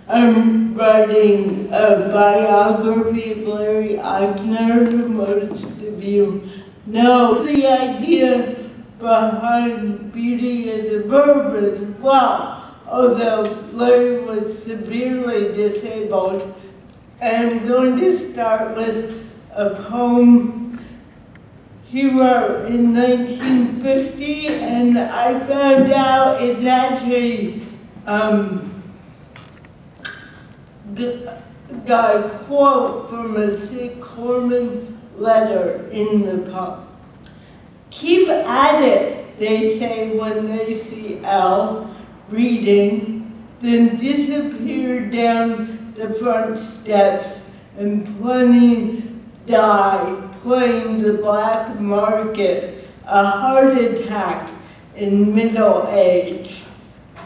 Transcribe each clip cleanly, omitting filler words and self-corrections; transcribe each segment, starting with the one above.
I'm writing a biography of Larry Eichner, who most of you know. The idea behind beauty as a verb as well, although Larry was severely disabled. I'm going to start with a poem he wrote in 1950, and I found out it's actually got a quote from a Sick Corman letter in the poem. Keep at it, they say when they see L reading, then disappear down the front steps and plenty die playing the black market, a heart attack in middle age.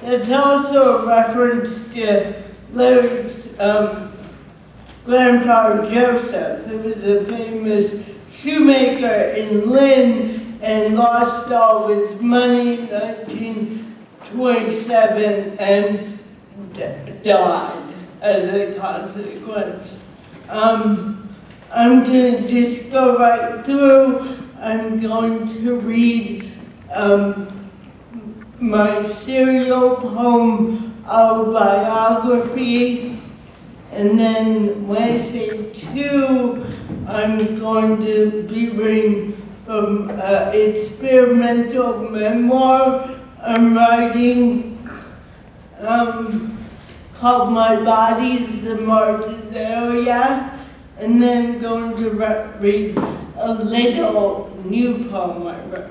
That's also a reference to Larry's grandfather Joseph, who was a famous shoemaker in Lynn and lost all his money in 1927 and died as a consequence. I'm going to just go right through. I'm going to read my serial poem autobiography, and then when I say two, I'm going to be reading from experimental memoir I'm writing called My Body's the Martinaria, and then going to read a little new poem I wrote.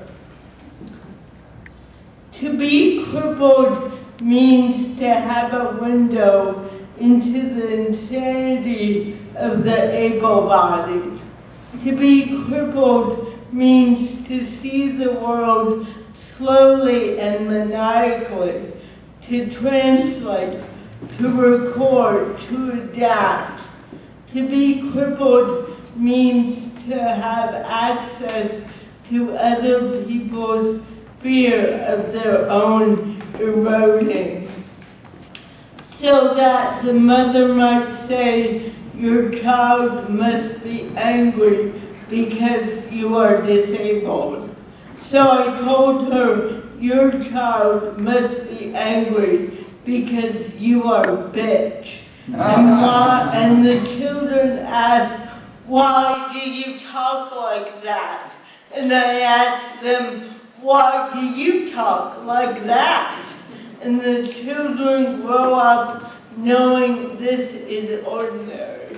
To be crippled means to have a window into the insanity of the able-bodied. To be crippled means to see the world slowly and maniacally, to translate, to record, to adapt. To be crippled means to have access to other people's fear of their own eroding, so that the mother might say, your child must be angry because you are disabled. So I told her, your child must be angry because you are a bitch. And the children asked, why do you talk like that? And I asked them, why do you talk like that? And the children grow up knowing this is ordinary.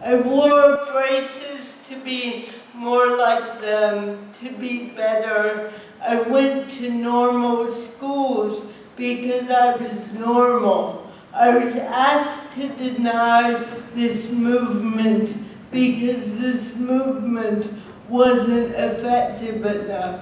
I wore braces to be more like them, to be better. I went to normal schools because I was normal. I was asked to deny this movement because this movement wasn't effective enough.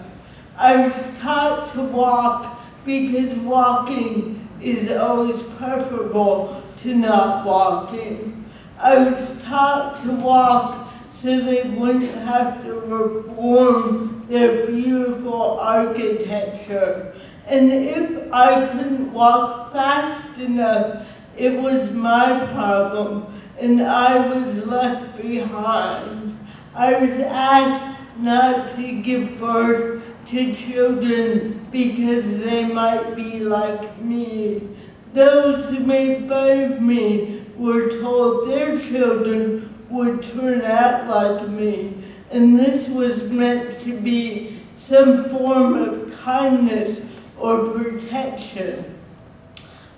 I was taught to walk because walking is always preferable to not walking. I was taught to walk so they wouldn't have to reform their beautiful architecture. And if I couldn't walk fast enough, it was my problem, and I was left behind. I was asked not to give birth to children because they might be like me. Those who made fun of me were told their children would turn out like me, and this was meant to be some form of kindness or protection.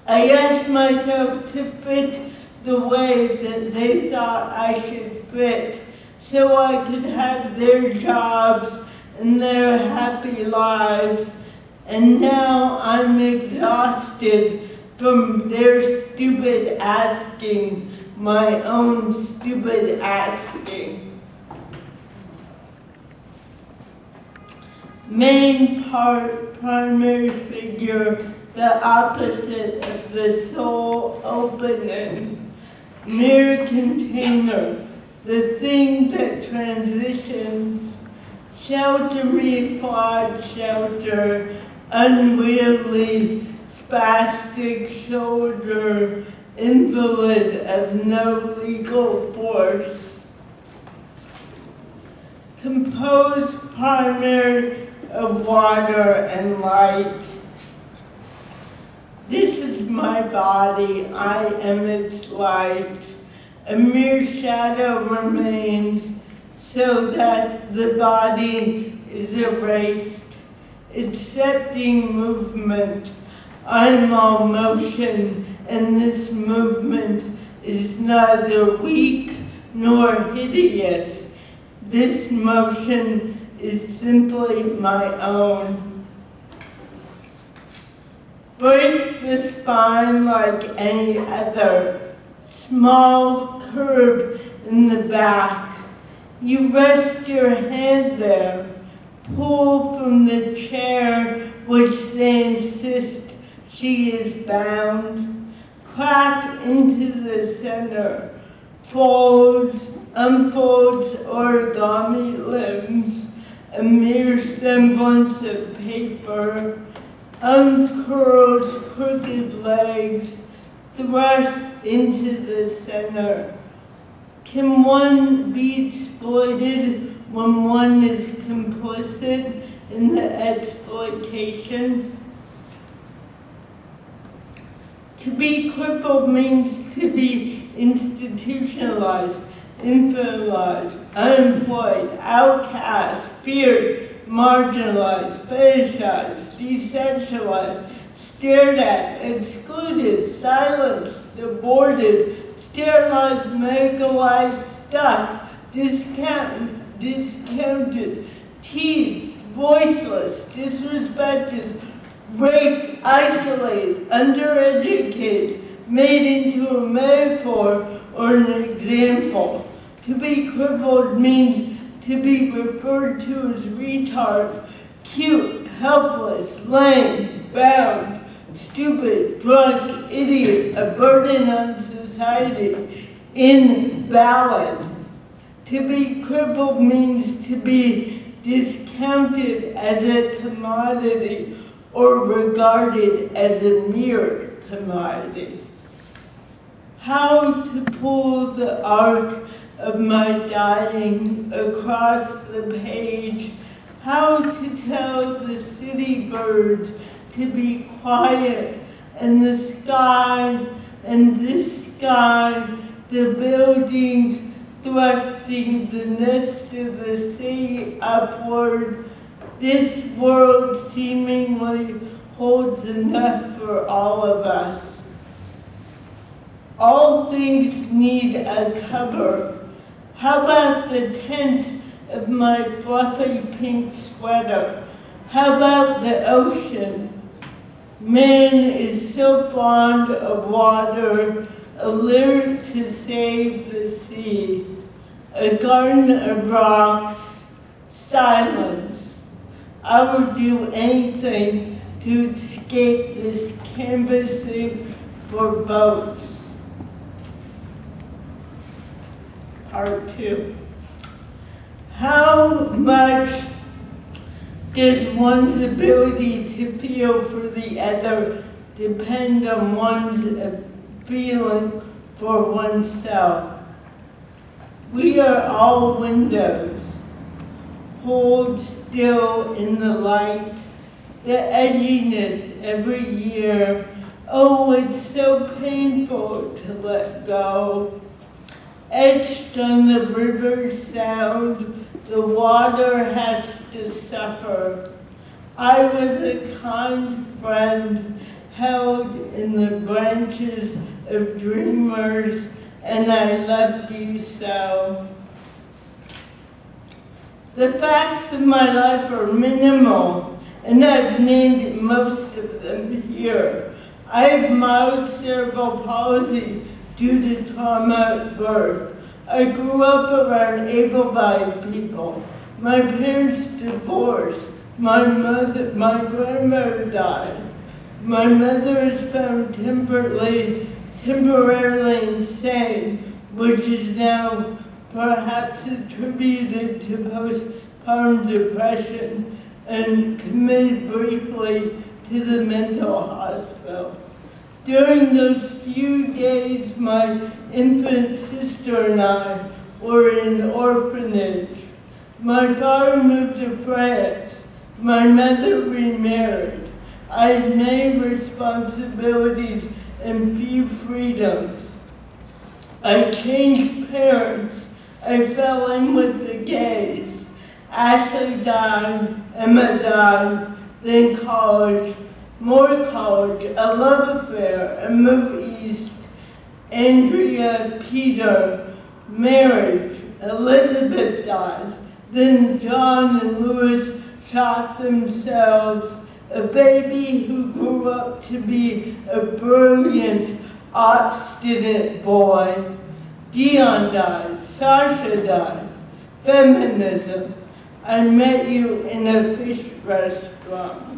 I asked myself to fit the way that they thought I should fit, so I could have their jobs and their happy lives. And now I'm exhausted from their stupid asking, my own stupid asking. Main part, primary figure, the opposite of the soul opening. Mere container, the thing that transitions. Shelter me, flawed shelter, unwieldy spastic shoulder invalid of no legal force. Composed primarily of water and light. This is my body, I am its light. A mere shadow remains so that the body is erased. Accepting movement, I'm all motion, and this movement is neither weak nor hideous. This motion is simply my own. Break the spine like any other. Small curve in the back. You rest your hand there. Pull from the chair which they insist she is bound. Crack into the center. Folds, unfolds origami limbs, a mere semblance of paper, uncurls crooked legs, thrust into the center. Can one be exploited when one is complicit in the exploitation? To be crippled means to be institutionalized, infantilized, unemployed, outcast, feared, marginalized, fetishized, desexualized, stared at, excluded, silenced, aborted, sterilized, medicalized, stuffed, discounted, teased, voiceless, disrespected, raped, isolated, undereducated, made into a metaphor or an example. To be crippled means to be referred to as retard, cute, helpless, lame, bound, stupid, drunk, idiot, a burden on society, invalid. To be crippled means to be discounted as a commodity or regarded as a mere commodity. How to pull the arc of my dying across the page, how to tell the city birds to be quiet, and the sky, and this sky, the buildings thrusting the nest of the sea upward. This world seemingly holds enough for all of us. All things need a cover. How about the tent of my fluffy pink sweater? How about the ocean? Man is so fond of water, a lyric to save the sea. A garden of rocks, silence. I would do anything to escape this canvassing for boats. Part 2. How much does one's ability to feel for the other depend on one's feeling for oneself? We are all windows. Hold still in the light, the edginess every year. Oh, it's so painful to let go. Etched on the river's sound, the water has to suffer. I was a kind friend held in the branches of dreamers, and I loved you so. The facts of my life are minimal, and I've named most of them here. I have mild cerebral palsy due to trauma at birth. I grew up around able-bodied people. My parents divorced. My grandmother died. My mother is found temporarily insane, which is now perhaps attributed to postpartum depression, and committed briefly to the mental hospital. During those few days, my infant sister and I were in an orphanage. My father moved to France. My mother remarried. I had many responsibilities and few freedoms. I changed parents. I fell in with the gays. Ashley died, Emma died, then college, more college, a love affair, a move east, Andrea, Peter, marriage, Elizabeth died, then John and Louis shot themselves, a baby who grew up to be a brilliant, obstinate boy. Dion died, Sasha died, feminism. I met you in a fish restaurant.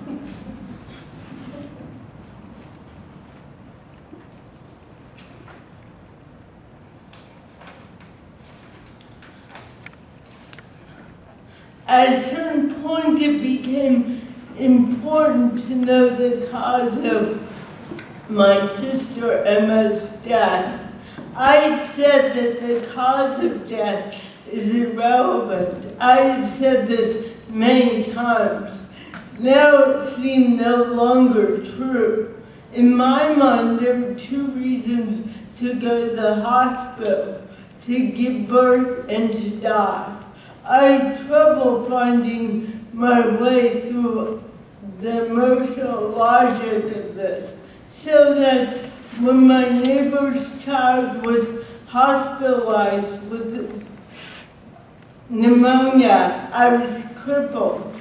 At a certain point, it became important to know the cause of my sister Emma's death. I had said that the cause of death is irrelevant. I had said this many times. Now it seemed no longer true. In my mind, there were two reasons to go to the hospital: to give birth and to die. I had trouble finding my way through the emotional logic of this, so that when my neighbor's child was hospitalized with pneumonia, I was crippled.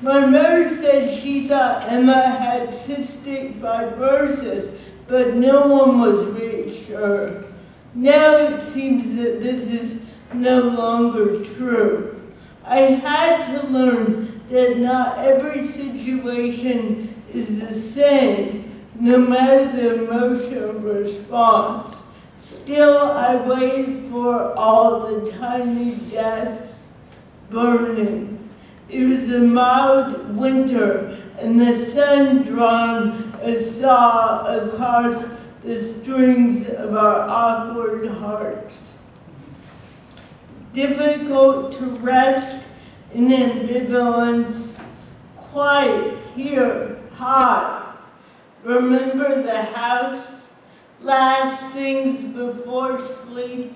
My mother said she thought Emma had cystic fibrosis, but no one was reassured. Now it seems that this is no longer true. I had to learn that not every situation is the same, no matter the emotional response. Still, I waited for all the tiny deaths burning. It was a mild winter, and the sun drawn a saw across the strings of our awkward hearts. Difficult to rest in ambivalence, quiet here, hot. Remember the house, last things before sleep,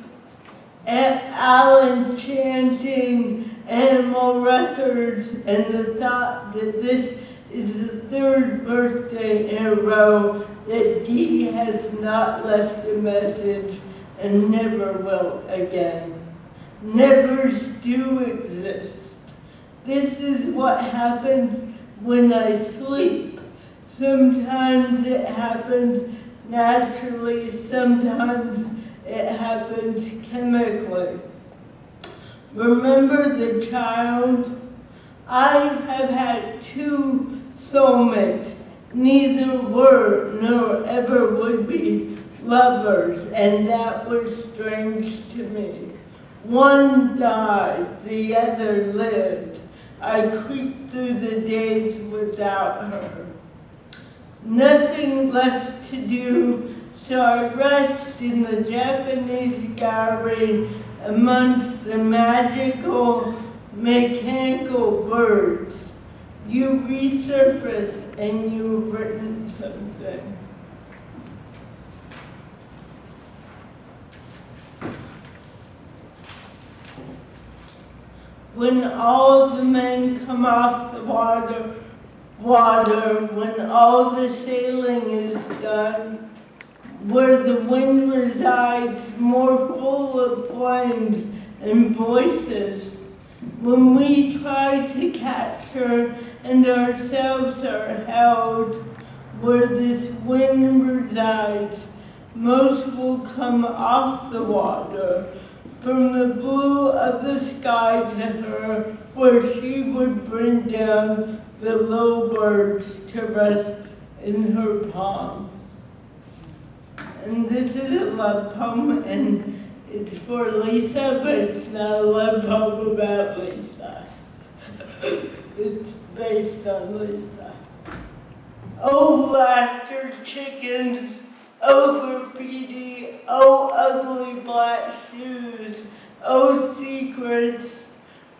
Alan chanting animal records, and the thought that this is the third birthday in a row that Dee has not left a message and never will again. Nevers do exist. This is what happens when I sleep. Sometimes it happens naturally, sometimes it happens chemically. Remember the child? I have had two soulmates. Neither were nor ever would be lovers, and that was strange to me. One died, the other lived. I creeped through the days without her. Nothing left to do, so I rest in the Japanese gallery amongst the magical, mechanical birds. You resurface and you've written something. When all the men come off the water, when all the sailing is done, where the wind resides more full of flames and voices, when we try to capture and ourselves are held, where this wind resides, most will come off the water, from the blue of the sky to her, where she would bring down the low birds to rest in her palms. And this is a love poem, and it's for Lisa, but it's not a love poem about Lisa. It's based on Lisa. Oh, laughter chickens, oh, graffiti, oh, ugly black shoes, oh, secrets,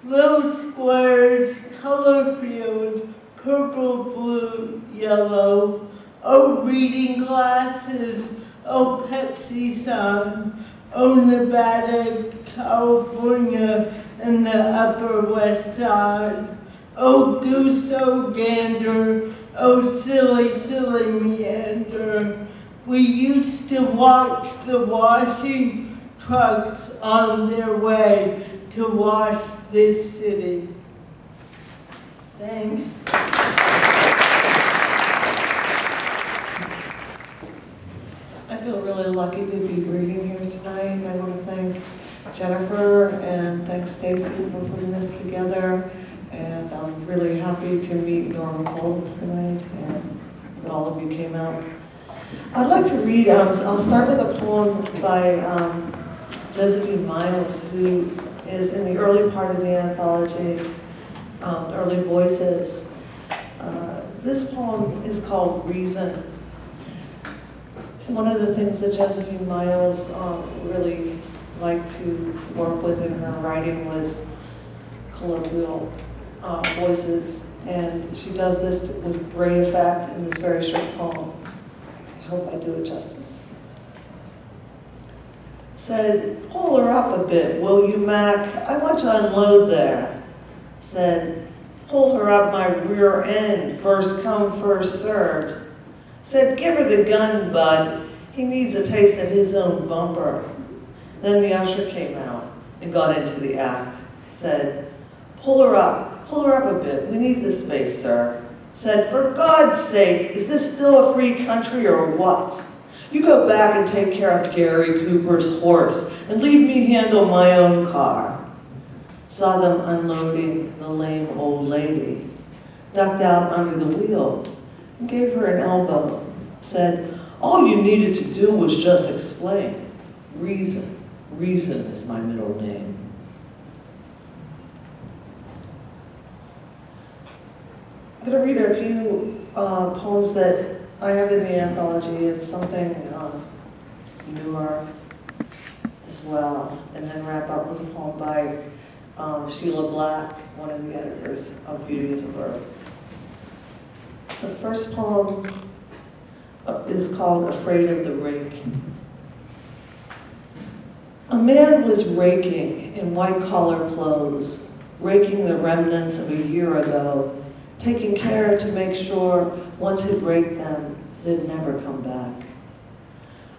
little squares, color field, purple, blue, yellow, oh, reading glasses, oh, Pepsi Sun, oh, Nevada, California, and the Upper West Side. Oh, goose, oh, gander, oh, silly, silly meander. We used to watch the washing trucks on their way to wash this city. Thanks. I feel really lucky to be reading here tonight. I want to thank Jennifer and thanks Stacy for putting this together. And I'm really happy to meet Norma Cole tonight and that all of you came out. I'd like to read, I'll start with a poem by Josephine Miles, who is in the early part of the anthology, Early Voices. This poem is called Reason. One of the things that Josephine Miles really liked to work with in her writing was colloquial voices, and she does this with great effect in this very short poem. I hope I do it justice. Said, pull her up a bit, will you, Mac? I want to unload there. Said, pull her up my rear end, first come, first served. Said, give her the gun, bud. He needs a taste of his own bumper. Then the usher came out and got into the act. Said, pull her up a bit. We need this space, sir. Said, for God's sake, is this still a free country or what? You go back and take care of Gary Cooper's horse and leave me handle my own car. Saw them unloading the lame old lady. Ducked out under the wheel and gave her an elbow. Said, all you needed to do was just explain. Reason. Reason is my middle name. I'm going to read a few poems that I have in the anthology. It's something newer as well. And then wrap up with a poem by Sheila Black, one of the editors of Beauty is a Verb. The first poem is called Afraid of the Rake. A man was raking in white-collar clothes, raking the remnants of a year ago, taking care to make sure once he'd raked them, they'd never come back.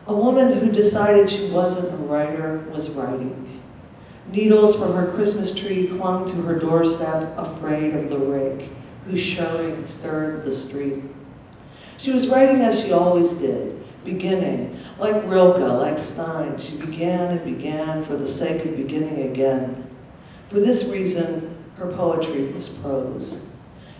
A woman who decided she wasn't a writer was writing. Needles from her Christmas tree clung to her doorstep, afraid of the rake, whose shurring stirred the street. She was writing as she always did, beginning, like Rilke, like Stein. She began and began for the sake of beginning again. For this reason, her poetry was prose.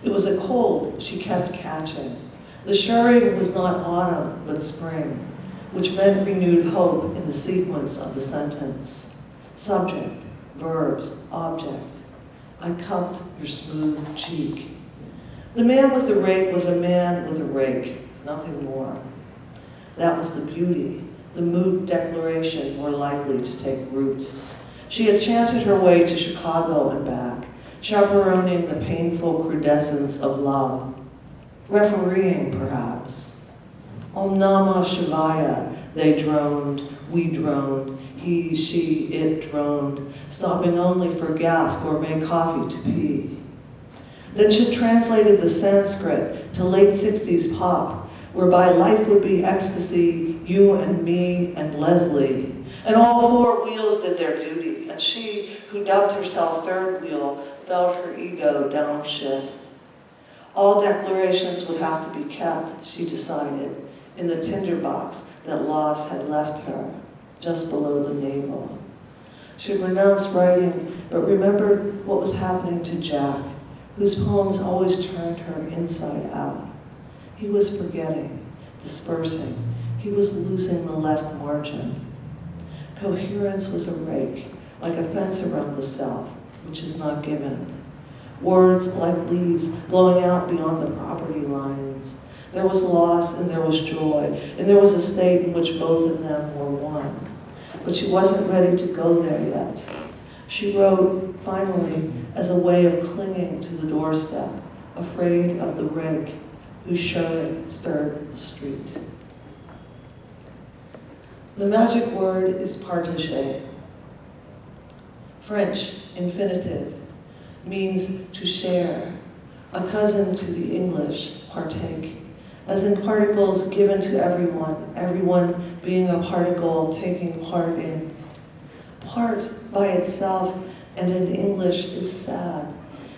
It was a cold she kept catching. The shurring was not autumn, but spring, which meant renewed hope in the sequence of the sentence. Subject, verbs, object. I cupped your smooth cheek. The man with the rake was a man with a rake, nothing more. That was the beauty, the mood declaration more likely to take root. She had chanted her way to Chicago and back, chaperoning the painful crudescence of love. Refereeing, perhaps. Om Namah Shivaya, they droned, we droned, he, she, it droned, stopping only for gas, gourmet coffee to pee. Then she translated the Sanskrit to late 60s pop, whereby life would be ecstasy, you and me and Leslie. And all four wheels did their duty, and she, who dubbed herself third wheel, felt her ego downshift. All declarations would have to be kept, she decided, in the tinderbox that loss had left her, just below the navel. She renounced writing, but remembered what was happening to Jack, whose poems always turned her inside out. He was forgetting, dispersing. He was losing the left margin. Coherence was a rake, like a fence around the self, which is not given. Words like leaves blowing out beyond the property lines. There was loss and there was joy, and there was a state in which both of them were one. But she wasn't ready to go there yet. She wrote, finally, as a way of clinging to the doorstep, afraid of the rake whose showing stirred the street. The magic word is partager. French infinitive means to share, a cousin to the English partake, as in particles given to everyone being a particle taking part in. Part by itself and in English is sad.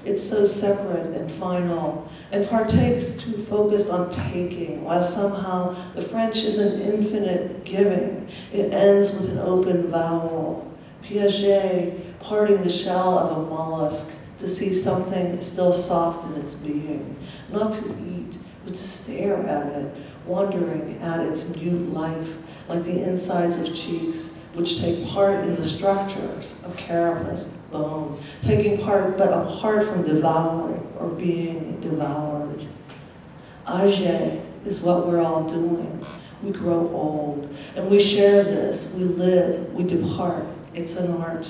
It's so separate and final, and partakes too focused on taking, while somehow the French is an infinite giving. It ends with an open vowel. Piaget, parting the shell of a mollusk to see something still soft in its being, not to eat, but to stare at it, wondering at its mute life, like the insides of cheeks, which take part in the structures of carapace, bone, taking part but apart from devouring or being devoured. Age is what we're all doing. We grow old, and we share this, we live, we depart. It's an art.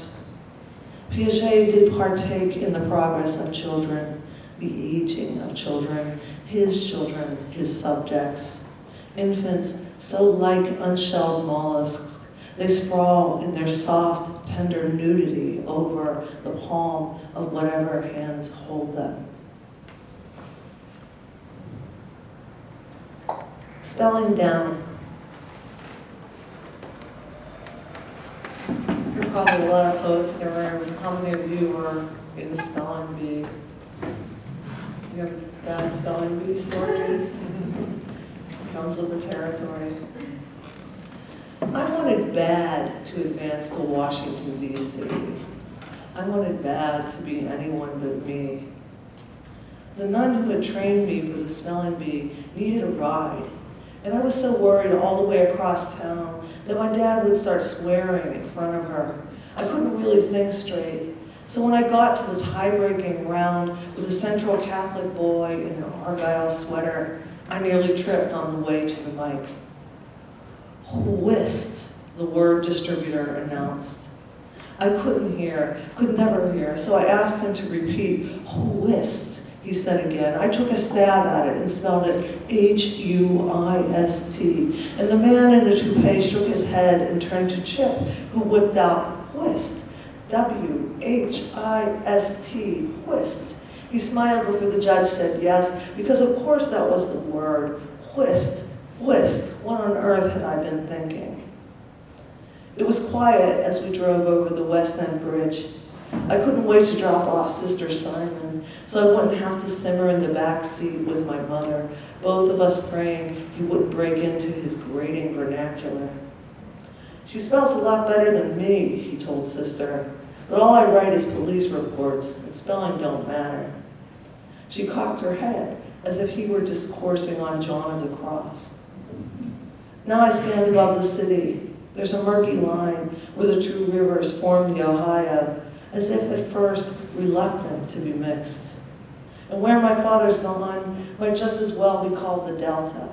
Piaget did partake in the progress of children, the aging of children, his subjects. Infants, so like unshelled mollusks, they sprawl in their soft, tender nudity over the palm of whatever hands hold them. Spelling down. There are probably a lot of poets in the room. How many of you were in the spelling bee? You have bad spelling bee stories? Comes with the territory. I wanted bad to advance to Washington, D.C. I wanted bad to be anyone but me. The nun who had trained me for the spelling bee needed a ride, and I was so worried all the way across town that my dad would start swearing in front of her. I couldn't really think straight. So when I got to the tie-breaking round with a Central Catholic boy in an Argyle sweater, I nearly tripped on the way to the mic. Whist, the word distributor announced. I couldn't hear, could never hear, so I asked him to repeat. Whist, he said again. I took a stab at it and spelled it Huist, and the man in the toupee shook his head and turned to Chip, who whipped out whist, Whist, whist. He smiled before the judge said yes, because of course that was the word, whist, whist. What on earth had I been thinking? It was quiet as we drove over the West End Bridge. I couldn't wait to drop off Sister Simon, so I wouldn't have to simmer in the back seat with my mother, both of us praying he wouldn't break into his grating vernacular. She spells a lot better than me, he told Sister, but all I write is police reports, and spelling don't matter. She cocked her head, as if he were discoursing on John of the Cross. Now I stand above the city. There's a murky line where the two rivers form the Ohio, as if at first reluctant to be mixed. And where my father's gone might just as well be called the Delta.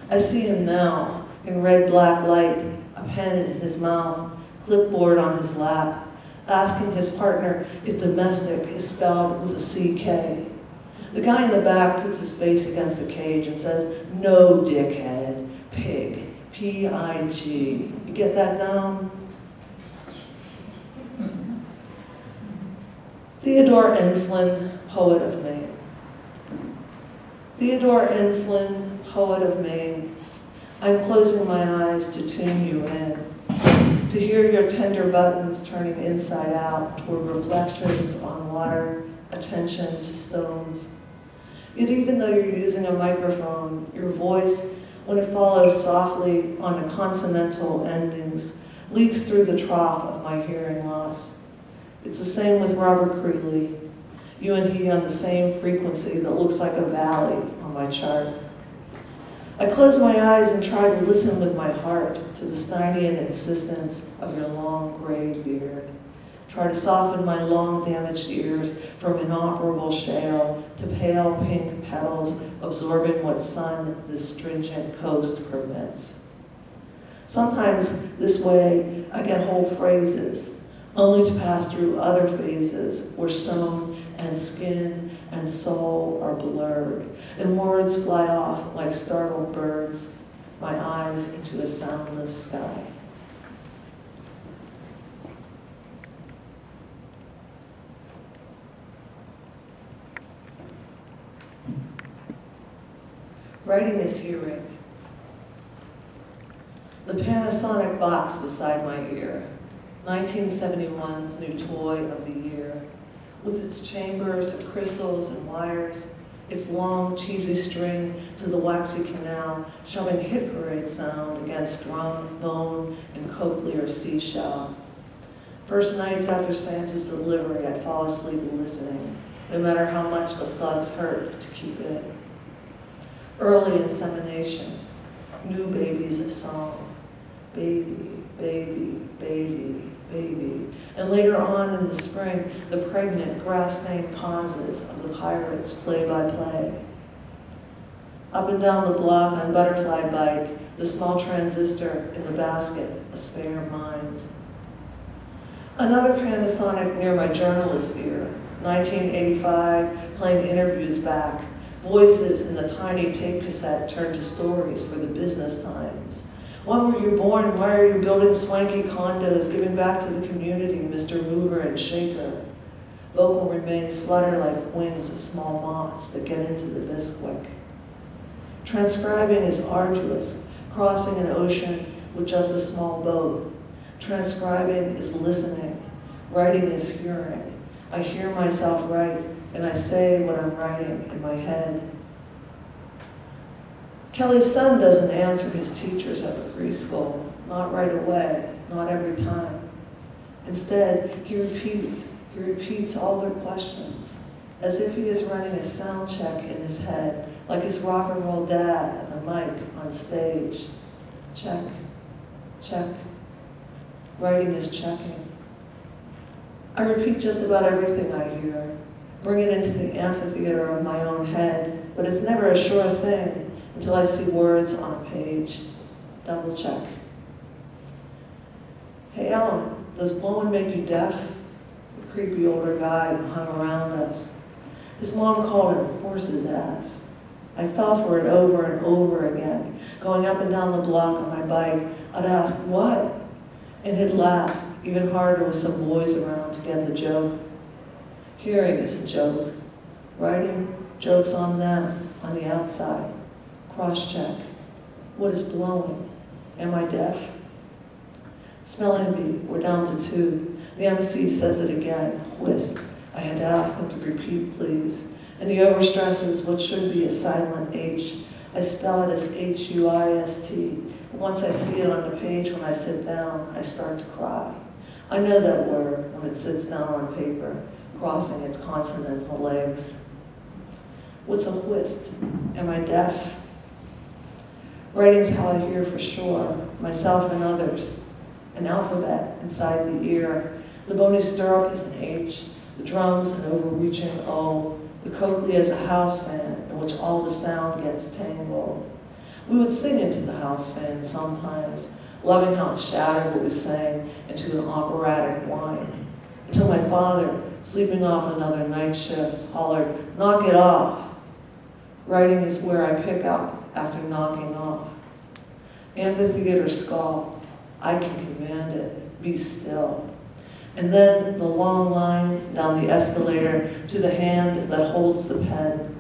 I see him now, in red-black light, a pen in his mouth, clipboard on his lap, asking his partner if domestic is spelled with a CK. The guy in the back puts his face against the cage and says, "No, dickhead, pig, P-I-G. You get that now?" Theodore Ensslin, poet of Maine. Theodore Ensslin, poet of Maine, I'm closing my eyes to tune you in, to hear your tender buttons turning inside out toward reflections on water, attention to stones. Yet even though you're using a microphone, your voice, when it follows softly on the consonantal endings, leaks through the trough of my hearing loss. It's the same with Robert Creeley, you and he on the same frequency that looks like a valley on my chart. I close my eyes and try to listen with my heart to the Steinian insistence of your long gray beard. try to soften my long damaged ears from inoperable shale to pale pink petals absorbing what sun this stringent coast permits. Sometimes this way I get whole phrases, only to pass through other phases where stone and skin and soul are blurred, and words fly off like startled birds, my eyes into a soundless sky. Writing is hearing. The Panasonic box beside my ear, 1971's new toy of the year, with its chambers of crystals and wires, its long, cheesy string to the waxy canal, shoving hit parade sound against drum, bone, and cochlear seashell. First nights after Santa's delivery, I'd fall asleep listening, no matter how much the plugs hurt to keep it. Early insemination, new babies of song, baby, baby, baby, baby. And later on in the spring, the pregnant, grass-stained pauses of the Pirates' play-by-play. Up and down the block on Butterfly Bike, the small transistor in the basket, a spare mind. Another Panasonic near my journalist ear, 1985, playing interviews back. Voices in the tiny tape cassette turned to stories for the business times. When were you born? Why are you building swanky condos, giving back to the community, Mr. Mover and Shaker? Vocal remains flutter like wings of small moths that get into the bisquick. Transcribing is arduous, crossing an ocean with just a small boat. Transcribing is listening. Writing is hearing. I hear myself write, and I say what I'm writing in my head. Kelly's son doesn't answer his teachers at the preschool, not right away, not every time. Instead, he repeats all their questions, as if he is running a sound check in his head, like his rock and roll dad at the mic on stage. Check, check. Writing is checking. I repeat just about everything I hear, bring it into the amphitheater of my own head, but it's never a sure thing until I see words on a page. Double check. Hey Ellen, does blowing make you deaf? The creepy older guy who hung around us. His mom called him horse's ass. I fell for it over and over again. Going up and down the block on my bike, I'd ask, what? And he'd laugh, even harder with some boys around to get the joke. Hearing is a joke. Writing, jokes on them, on the outside. Cross-check. What is blowing? Am I deaf? Spelling bee, we're down to 2. The MC says it again, whist. I had to ask him to repeat, please. And he overstresses what should be a silent H. I spell it as H-U-I-S-T. Once I see it on the page when I sit down, I start to cry. I know that word when it sits down on paper, crossing its consonantal legs. What's a whist? Am I deaf? Writing's how I hear for sure, myself and others. An alphabet inside the ear. The bony stirrup is an H, the drums an overreaching O, the cochlea is a house fan in which all the sound gets tangled. We would sing into the house fan sometimes, loving how it shattered what we sang into an operatic whine, until my father, sleeping off another night shift, hollered, "Knock it off." Writing is where I pick up after knocking off. Amphitheater skull, I can command it, be still. And then the long line down the escalator to the hand that holds the pen,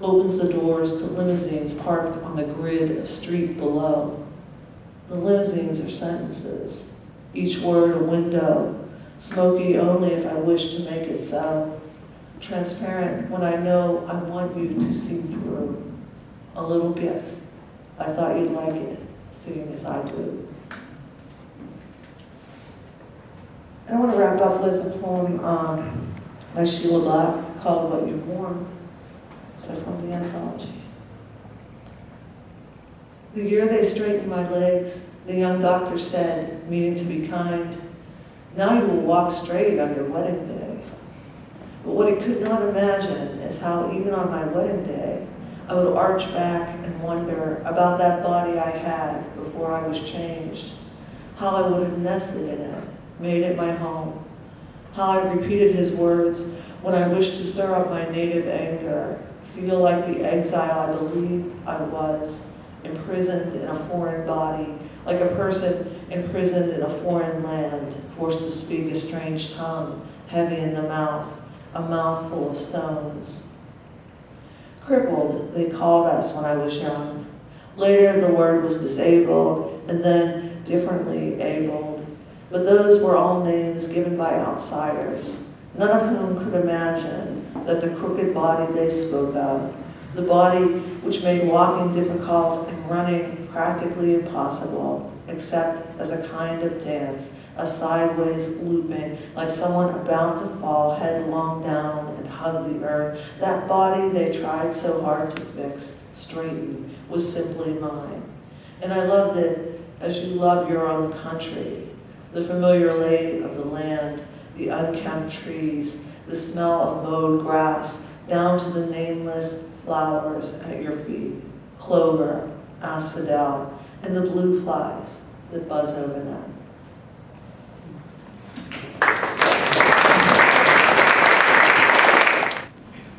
opens the doors to limousines parked on the grid of street below. The limousines are sentences, each word a window, smoky only if I wish to make it so, transparent when I know I want you to see through. A little gift. I thought you'd like it, seeing as I do. I want to wrap up with a poem by Sheila Black called What You've Worn. So from the anthology. The year they straightened my legs, the young doctor said, meaning to be kind, Now you will walk straight on your wedding day. But what it could not imagine is how even on my wedding day, I would arch back and wonder about that body I had before I was changed, how I would have nested in it, made it my home, how I repeated his words when I wished to stir up my native anger, feel like the exile I believed I was, imprisoned in a foreign body, like a person imprisoned in a foreign land, forced to speak a strange tongue, heavy in the mouth, a mouthful of stones. Crippled, they called us when I was young. Later, the word was disabled, and then differently abled. But those were all names given by outsiders, none of whom could imagine that the crooked body they spoke of, the body which made walking difficult and running practically impossible, except as a kind of dance, a sideways looping, like someone about to fall headlong down and hug the earth. That body they tried so hard to fix, straighten, was simply mine. And I loved it as you love your own country, the familiar lay of the land, the unkempt trees, the smell of mowed grass, down to the nameless flowers at your feet, clover, asphodel, and the blue flies that buzz over them.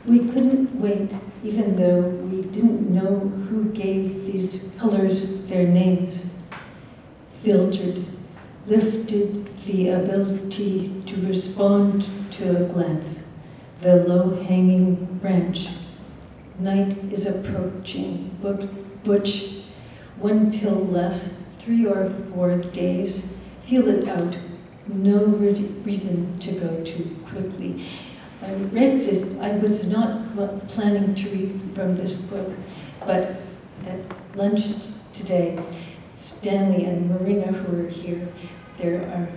We couldn't wait, even though we didn't know who gave these colors their names. Filtered, lifted the ability to respond to a glance, the low-hanging branch. Night is approaching, butch, one pill less, 3 or 4 days, feel it out, no reason to go too quickly. I read this, I was not planning to read from this book, but at lunch today, Stanley and Marina, who are here, they're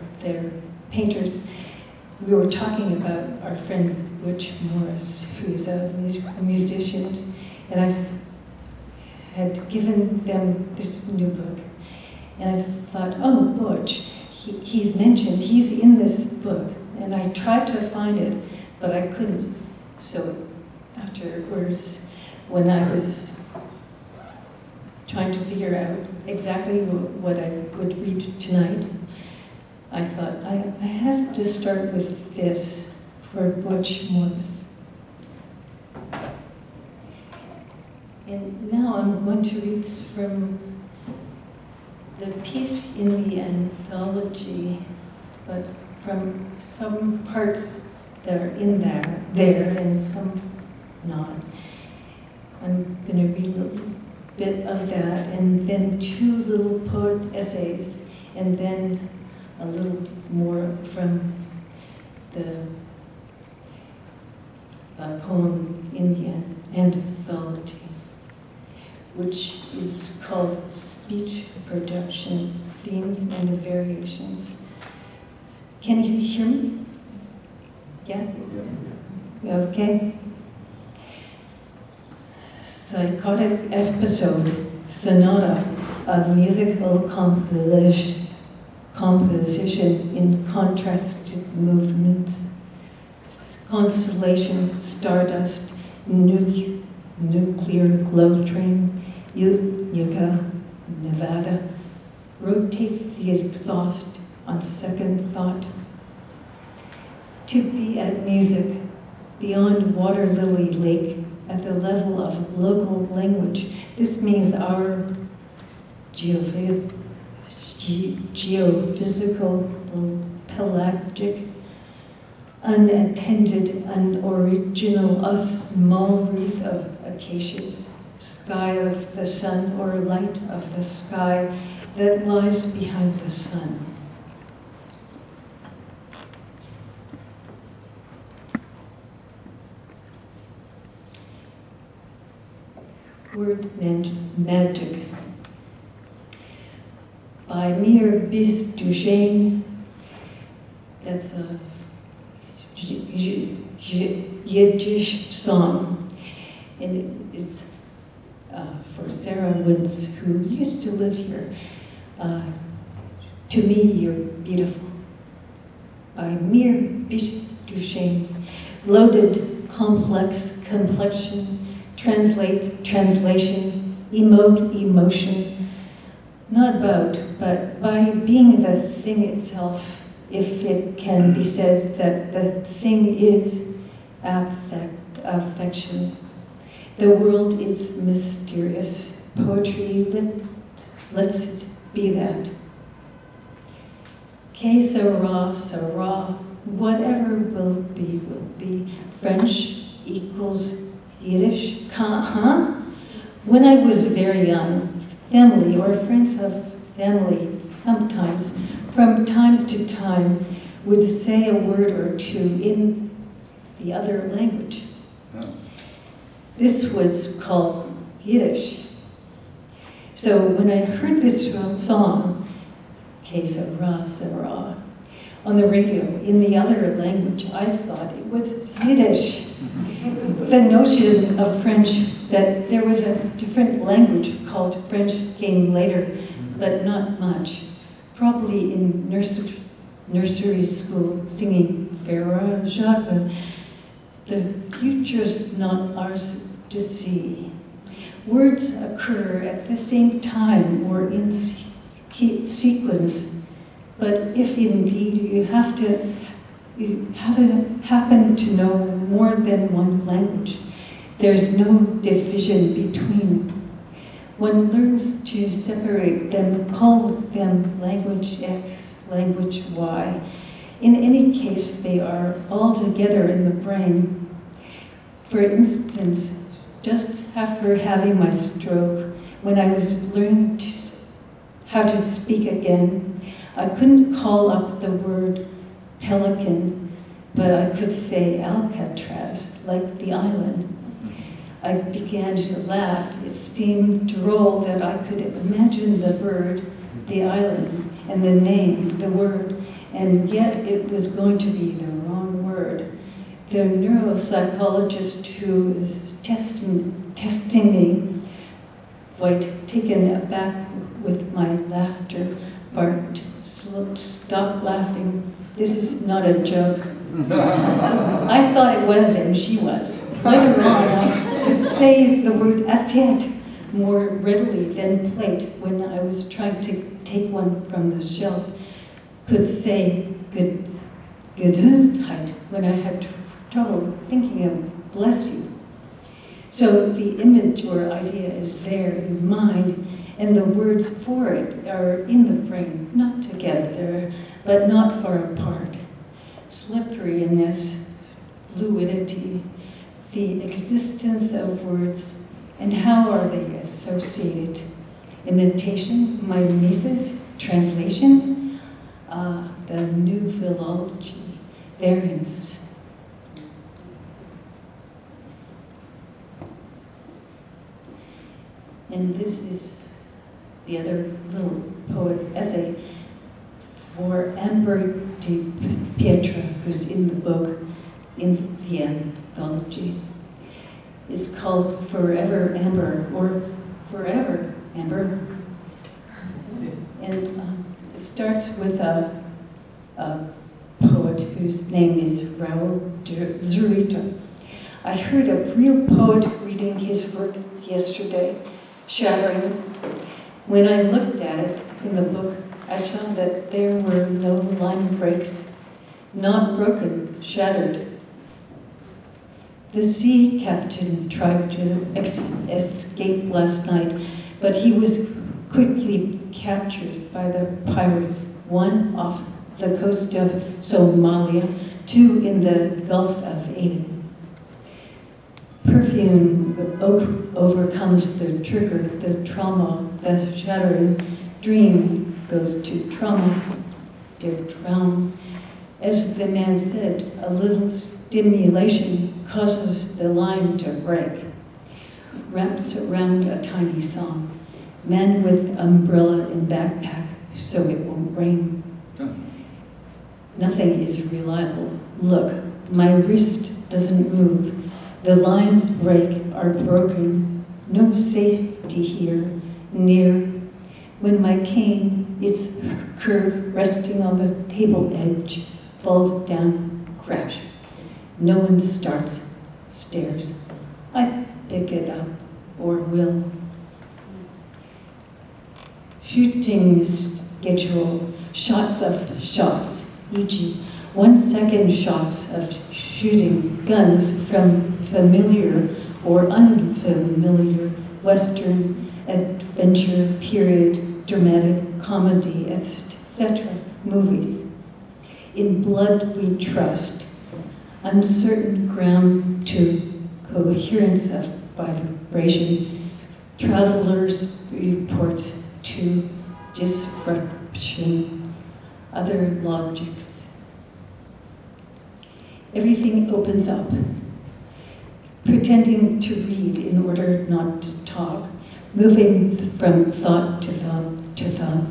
painters. We were talking about our friend Butch Morris, who's a musician, and I had given them this new book. And I thought, oh, Butch, he's mentioned, he's in this book. And I tried to find it, but I couldn't. So afterwards, when I was trying to figure out exactly what I would read tonight, I thought, I have to start with this for Butch Morris. And now I'm going to read from the piece in the anthology, but from some parts that are in there and some not. I'm going to read a little bit of that, and then 2 little poet essays, and then a little more from the poem in the anthology, which is called Speech Production, Themes and Variations. Can you hear me? Yeah? Okay. Psychotic episode, sonata, a musical composition in contrasted movements. Constellation, stardust, nuclear glow train, Yucca, Nevada. Rotate the exhaust on second thought. To be at music, beyond Water Lily Lake, at the level of local language. This means our geophysical, pelagic, unattended, unoriginal, a small wreath of acacias, sky of the sun, or light of the sky that lies behind the sun. Word and magic. By Mir Bis Duchesne, that's a Yiddish song, and it is for Sarah Woods, who used to live here. To me, you're beautiful. by mere biche du chien, loaded, complex complexion, translate, translation, emote, emotion, not about, but by being the thing itself, if it can be said that the thing is affection. The world is mysterious. Poetry, let's be that. Que sera, sera, whatever will be. French equals Yiddish, huh? When I was very young, family or friends of family sometimes, from time to time, would say a word or two in the other language. Oh. This was called Yiddish. So when I heard this song, Que sera, sera, on the radio in the other language, I thought it was Yiddish. The notion of French, that there was a different language called French, came later, but not much. Probably in nursery school, singing Vera Jacques. The future's not ours to see. Words occur at the same time or in sequence, but if indeed you happen to know more than one language, there's no division between. One learns to separate them, call them language X, language Y. In any case, they are all together in the brain. For instance, just after having my stroke, when I was learning how to speak again, I couldn't call up the word pelican, but I could say Alcatraz, like the island. I began to laugh. It seemed droll that I could imagine the bird, the island, and the name, the word, and yet it was going to be the wrong word. The neuropsychologist who is testing me, quite taken aback with my laughter, barked, "Stop laughing. This is not a joke." I thought it was, and she was. Later on, I could say the word assiette more readily than plate when I was trying to take one from the shelf. Could say Gesundheit when I had trouble thinking of bless you. So the image or idea is there in mind, and the words for it are in the brain, not together, but not far apart. Slipperiness, fluidity, the existence of words, and how are they associated? Imitation, mimesis, translation, the new philology, variance. And this is the other little poet essay for Amber de Pietra, who's in the book, in the anthology. It's called Forever Amber, or Forever Amber. And it starts with a poet whose name is Raul Zurita. I heard a real poet reading his work yesterday, shattering. When I looked at it in the book, I saw that there were no line breaks, not broken, shattered. The sea captain tried to escape last night, but he was quickly captured by the pirates, one off the coast of Somalia, two in the Gulf of Aden. Perfume overcomes the trigger, the trauma, the shattering dream goes to trauma, der Traum. As the man said, a little stimulation causes the line to break. Wraps around a tiny song. Man with umbrella and backpack so it won't rain. Nothing is reliable. Look, my wrist doesn't move. The lines are broken. No safety here, near. When my cane is curved, resting on the table edge, falls down, crash. No one starts, stares. I pick it up, or will. Shooting schedule, shots of shots, e.g. 1 second shots of shooting guns from familiar or unfamiliar Western adventure, period, dramatic, comedy, etc. movies. In blood we trust, uncertain ground to coherence of vibration, travelers' reports to disruption, other logics. Everything opens up, pretending to read in order not to talk, moving from thought to thought to thought.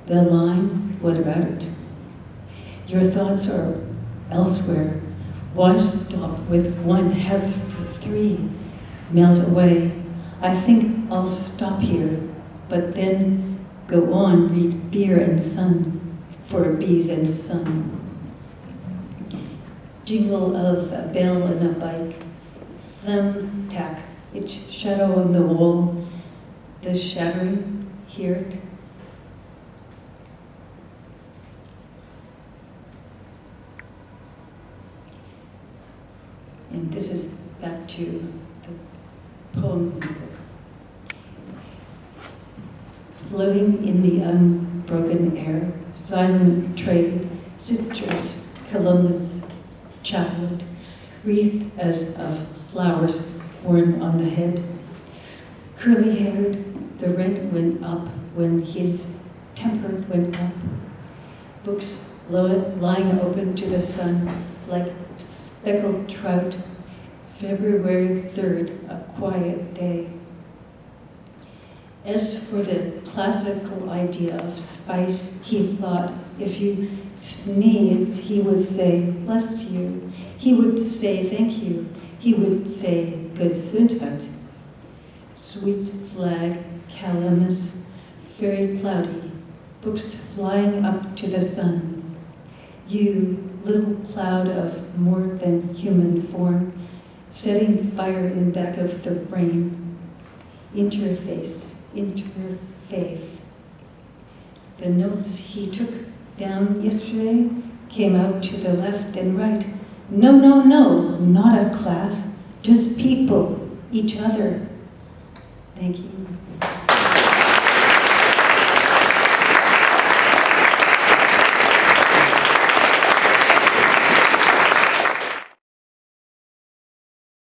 The line, what about it? Your thoughts are elsewhere. Why stop with one? Have 3 melt away. I think I'll stop here, but then go on, read beer and sun for bees and sun. Jingle of a bell and a bike. Thumb tack, its shadow on the wall. The shattering, hear it. And this is back to the poem book. Floating in the unbroken air, silent trade, sisters, Columbus, chaplet, wreath as of flowers worn on the head. Curly-haired, the rent went up when his temper went up. Books lying open to the sun like speckled trout. February 3rd, a quiet day. As for the classical idea of spice, he thought if you sneezed, he would say, bless you. He would say, thank you. He would say, Gesundheit. Sweet flag, calamus, very cloudy, books flying up to the sun. You, little cloud of more than human form, setting fire in back of the brain. Interface. The notes he took down yesterday came out to the left and right. No, no, no, not a class, just people, each other. Thank you.